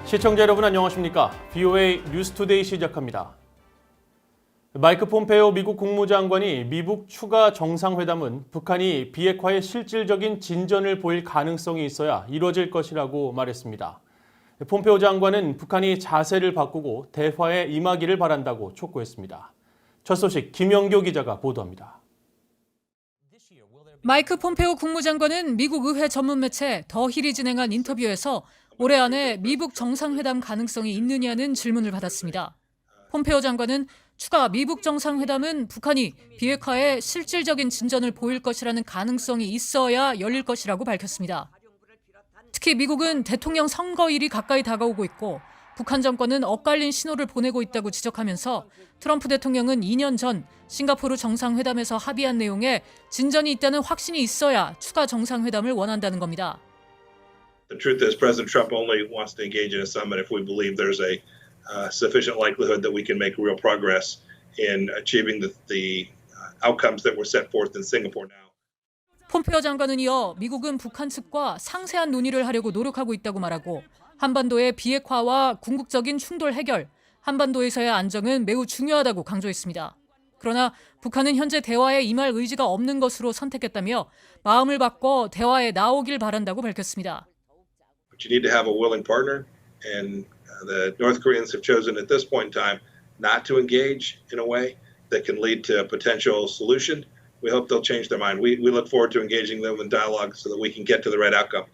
시청자 여러분 안녕하십니까? VOA 뉴스투데이 시작합니다. 마이크 폼페이오 미국 국무장관이 미북 추가 정상회담은 북한이 비핵화에 실질적인 진전을 보일 가능성이 있어야 이루어질 것이라고 말했습니다. 폼페이오 장관은 북한이 자세를 바꾸고 대화에 임하기를 바란다고 촉구했습니다. 첫 소식 김영교 기자가 보도합니다. 마이크 폼페이오 국무장관은 미국 의회 전문 매체 더 힐이 진행한 인터뷰에서 올해 안에 미북 정상회담 가능성이 있느냐는 질문을 받았습니다. 폼페이오 장관은 추가 미북 정상회담은 북한이 비핵화에 실질적인 진전을 보일 것이라는 가능성이 있어야 열릴 것이라고 밝혔습니다. 특히 미국은 대통령 선거일이 가까이 다가오고 있고 북한 정권은 엇갈린 신호를 보내고 있다고 지적하면서 트럼프 대통령은 2년 전 싱가포르 정상회담에서 합의한 내용에 진전이 있다는 확신이 있어야 추가 정상회담을 원한다는 겁니다. The truth is, President Trump only wants to engage in a summit if we believe there's a sufficient likelihood that we can make real progress in achieving the outcomes that were set forth in Singapore now. 폼페이오 장관은 이어 미국은 북한 측과 상세한 논의를 하려고 노력하고 있다고 말하고 한반도의 비핵화와 궁극적인 충돌 해결, 한반도에서의 안정은 매우 중요하다고 강조했습니다. 그러나 북한은 현재 대화에 임할 의지가 없는 것으로 선택했다며 마음을 바꿔 대화에 나오길 바란다고 밝혔습니다. But you need to have a willing partner, and the North Koreans have chosen at this point in time not to engage in a way that can lead to a potential solution. We hope they'll change their mind. We look forward to engaging them in dialogue so that we can get to the right outcome.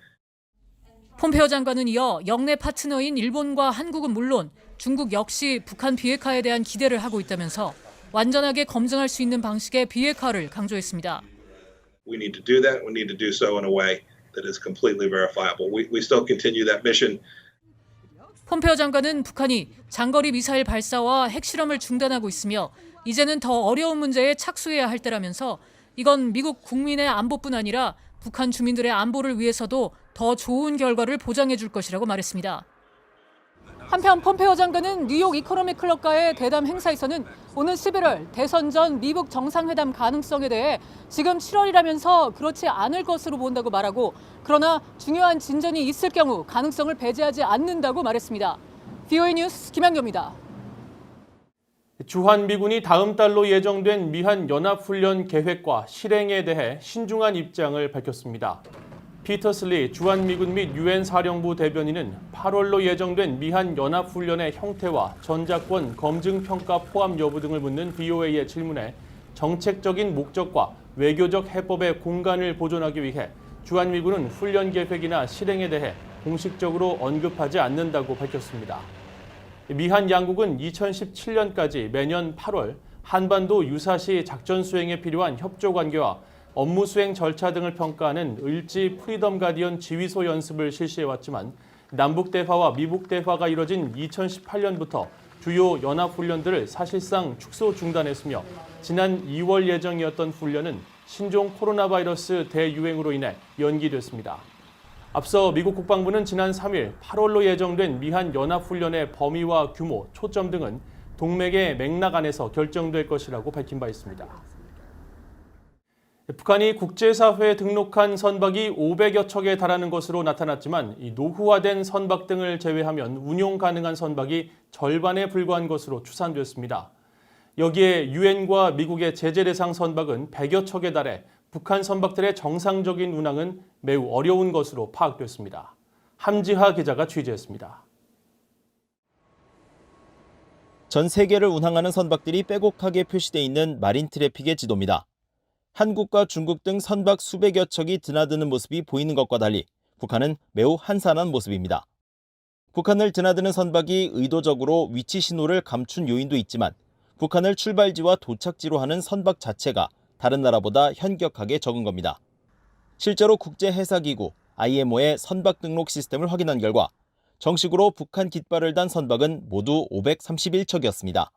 폼페이오 장관은 이어 영내 파트너인 일본과 한국은 물론 중국 역시 북한 비핵화에 대한 기대를 하고 있다면서 완전하게 검증할 수 있는 방식의 비핵화를 강조했습니다. We need to do that. We need to do so in a way that is completely verifiable. We still continue that mission. 폼페이오 장관은 북한이 장거리 미사일 발사와 핵실험을 중단하고 있으며 이제는 더 어려운 문제에 착수해야 할 때라면서 이건 미국 국민의 안보뿐 아니라 북한 주민들의 안보를 위해서도 더 좋은 결과를 보장해 줄 것이라고 말했습니다. 한편 폼페이오 장관은 뉴욕 이코노미 클럽과의 대담 행사에서는 오는 11월 대선 전 미북 정상회담 가능성에 대해 지금 7월이라면서 그렇지 않을 것으로 본다고 말하고 그러나 중요한 진전이 있을 경우 가능성을 배제하지 않는다고 말했습니다. VOA 뉴스 김양교입니다. 주한미군이 다음 달로 예정된 미한 연합훈련 계획과 실행에 대해 신중한 입장을 밝혔습니다. 피터슬리 주한미군 및 유엔 사령부 대변인은 8월로 예정된 미한 연합훈련의 형태와 전작권 검증 평가 포함 여부 등을 묻는 VOA의 질문에 정책적인 목적과 외교적 해법의 공간을 보존하기 위해 주한미군은 훈련 계획이나 실행에 대해 공식적으로 언급하지 않는다고 밝혔습니다. 미한 양국은 2017년까지 매년 8월 한반도 유사시 작전 수행에 필요한 협조 관계와 업무 수행 절차 등을 평가하는 을지 프리덤 가디언 지휘소 연습을 실시해왔지만 남북 대화와 미북 대화가 이뤄진 2018년부터 주요 연합훈련들을 사실상 축소 중단했으며 지난 2월 예정이었던 훈련은 신종 코로나 바이러스 대유행으로 인해 연기됐습니다. 앞서 미국 국방부는 지난 3일 8월로 예정된 미한 연합훈련의 범위와 규모, 초점 등은 동맹의 맥락 안에서 결정될 것이라고 밝힌 바 있습니다. 북한이 국제사회에 등록한 선박이 500여 척에 달하는 것으로 나타났지만 노후화된 선박 등을 제외하면 운용 가능한 선박이 절반에 불과한 것으로 추산됐습니다. 여기에 유엔과 미국의 제재 대상 선박은 100여 척에 달해 북한 선박들의 정상적인 운항은 매우 어려운 것으로 파악됐습니다. 함지하 기자가 취재했습니다. 전 세계를 운항하는 선박들이 빼곡하게 표시돼 있는 마린 트래픽의 지도입니다. 한국과 중국 등 선박 수백여 척이 드나드는 모습이 보이는 것과 달리 북한은 매우 한산한 모습입니다. 북한을 드나드는 선박이 의도적으로 위치 신호를 감춘 요인도 있지만 북한을 출발지와 도착지로 하는 선박 자체가 다른 나라보다 현격하게 적은 겁니다. 실제로 국제해사기구 IMO의 선박 등록 시스템을 확인한 결과 정식으로 북한 깃발을 단 선박은 모두 531척이었습니다.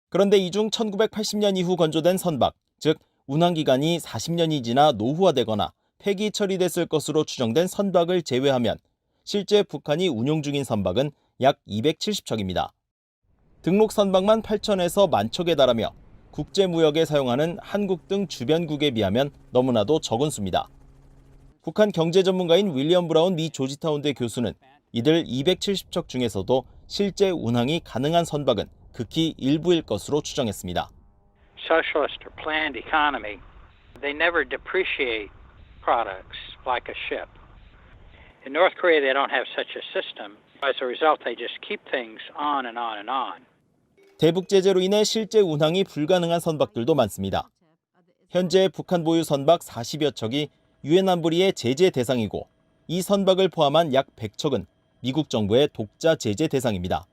그런데 이 중 1980년 이후 건조된 선박, 즉 운항기간이 40년이 지나 노후화되거나 폐기 처리됐을 것으로 추정된 선박을 제외하면 실제 북한이 운용 중인 선박은 약 270척입니다. 등록 선박만 8천에서 10,000척에 달하며 국제무역에 사용하는 한국 등 주변국에 비하면 너무나도 적은 수입니다. 북한 경제 전문가인 윌리엄 브라운 미 조지타운대 교수는 이들 270척 중에서도 실제 운항이 가능한 선박은 극히 일부일 것으로 추정했습니다. Socialist or planned economy, they never depreciate products like a ship. In North Korea, they don't have such a system. As a result, they just keep things on and on and on. 대북 제재로 인해 실제 운항이 불가능한 선박들도 많습니다. 현재 북한 보유 선박 40여 척이 유엔 안보리의 제재 대상이고 이 선박을 포함한 약 100척은 미국 정부의 독자 제재 대상입니다.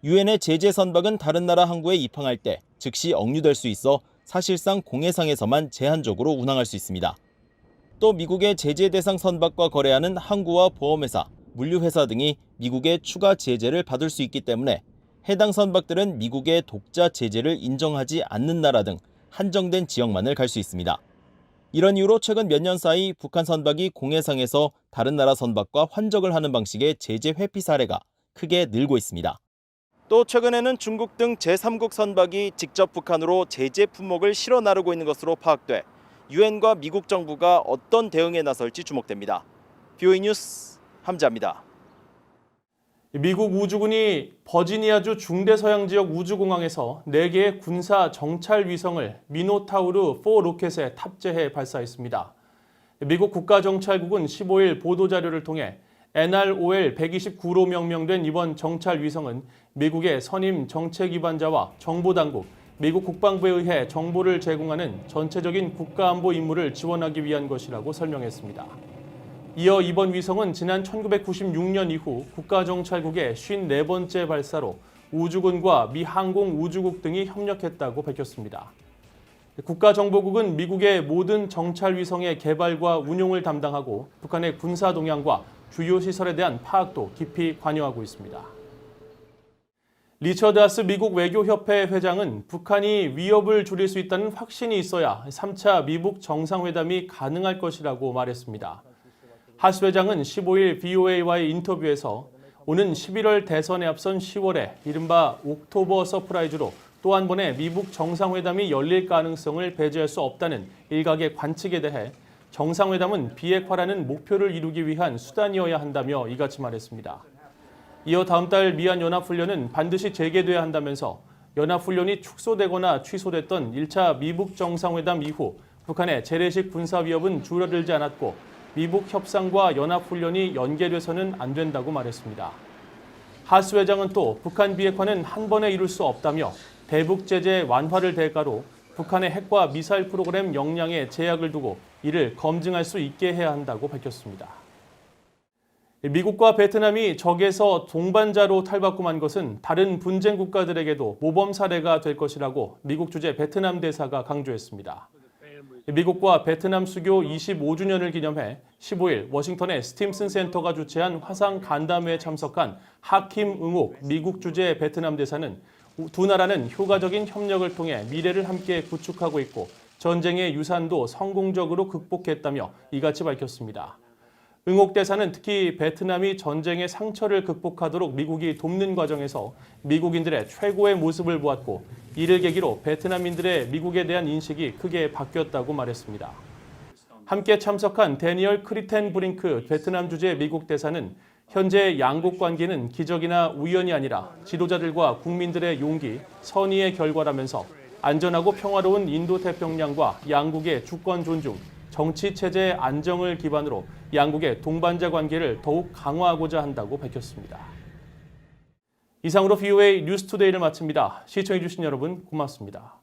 유엔의 제재 선박은 다른 나라 항구에 입항할 때 즉시 억류될 수 있어 사실상 공해상에서만 제한적으로 운항할 수 있습니다. 또 미국의 제재 대상 선박과 거래하는 항구와 보험회사, 물류회사 등이 미국의 추가 제재를 받을 수 있기 때문에 해당 선박들은 미국의 독자 제재를 인정하지 않는 나라 등 한정된 지역만을 갈 수 있습니다. 이런 이유로 최근 몇 년 사이 북한 선박이 공해상에서 다른 나라 선박과 환적을 하는 방식의 제재 회피 사례가 크게 늘고 있습니다. 또 최근에는 중국 등 제3국 선박이 직접 북한으로 제재 품목을 실어 나르고 있는 것으로 파악돼 유엔과 미국 정부가 어떤 대응에 나설지 주목됩니다. BOE 뉴스 함자입니다. 미국 우주군이 버지니아주 중대서양 지역 우주공항에서 4개의 군사 정찰 위성을 미노타우르 4 로켓에 탑재해 발사했습니다. 미국 국가정찰국은 15일 보도자료를 통해 NROL 129로 명명된 이번 정찰 위성은 미국의 선임 정책 기반자와 정보당국, 미국 국방부에 의해 정보를 제공하는 전체적인 국가안보 임무를 지원하기 위한 것이라고 설명했습니다. 이어 이번 위성은 지난 1996년 이후 국가정찰국의 54번째 발사로 우주군과 미 항공우주국 등이 협력했다고 밝혔습니다. 국가정보국은 미국의 모든 정찰 위성의 개발과 운용을 담당하고 북한의 군사 동향과 주요 시설에 대한 파악도 깊이 관여하고 있습니다. 리처드 하스 미국 외교협회 회장은 북한이 위협을 줄일 수 있다는 확신이 있어야 3차 미북 정상회담이 가능할 것이라고 말했습니다. 하스 회장은 15일 VOA와의 인터뷰에서 오는 11월 대선에 앞선 10월에 이른바 옥토버 서프라이즈로 또 한 번의 미북 정상회담이 열릴 가능성을 배제할 수 없다는 일각의 관측에 대해 정상회담은 비핵화라는 목표를 이루기 위한 수단이어야 한다며 이같이 말했습니다. 이어 다음 달 미한 연합훈련은 반드시 재개돼야 한다면서 연합훈련이 축소되거나 취소됐던 1차 미북 정상회담 이후 북한의 재래식 군사 위협은 줄어들지 않았고 미북 협상과 연합훈련이 연계돼서는 안 된다고 말했습니다. 하스 회장은 또 북한 비핵화는 한 번에 이룰 수 없다며 대북 제재 완화를 대가로 북한의 핵과 미사일 프로그램 역량에 제약을 두고 이를 검증할 수 있게 해야 한다고 밝혔습니다. 미국과 베트남이 적에서 동반자로 탈바꿈한 것은 다른 분쟁 국가들에게도 모범 사례가 될 것이라고 미국 주재 베트남 대사가 강조했습니다. 미국과 베트남 수교 25주년을 기념해 15일 워싱턴의 스팀슨 센터가 주최한 화상 간담회에 참석한 하킴 응옥 미국 주재 베트남 대사는 두 나라는 효과적인 협력을 통해 미래를 함께 구축하고 있고 전쟁의 유산도 성공적으로 극복했다며 이같이 밝혔습니다. 응옥 대사는 특히 베트남이 전쟁의 상처를 극복하도록 미국이 돕는 과정에서 미국인들의 최고의 모습을 보았고 이를 계기로 베트남인들의 미국에 대한 인식이 크게 바뀌었다고 말했습니다. 함께 참석한 데니얼 크리텐 브링크 베트남 주재 미국 대사는 현재 양국 관계는 기적이나 우연이 아니라 지도자들과 국민들의 용기, 선의의 결과라면서 안전하고 평화로운 인도태평양과 양국의 주권 존중, 정치체제의 안정을 기반으로 양국의 동반자 관계를 더욱 강화하고자 한다고 밝혔습니다. 이상으로 VOA 뉴스투데이를 마칩니다. 시청해주신 여러분 고맙습니다.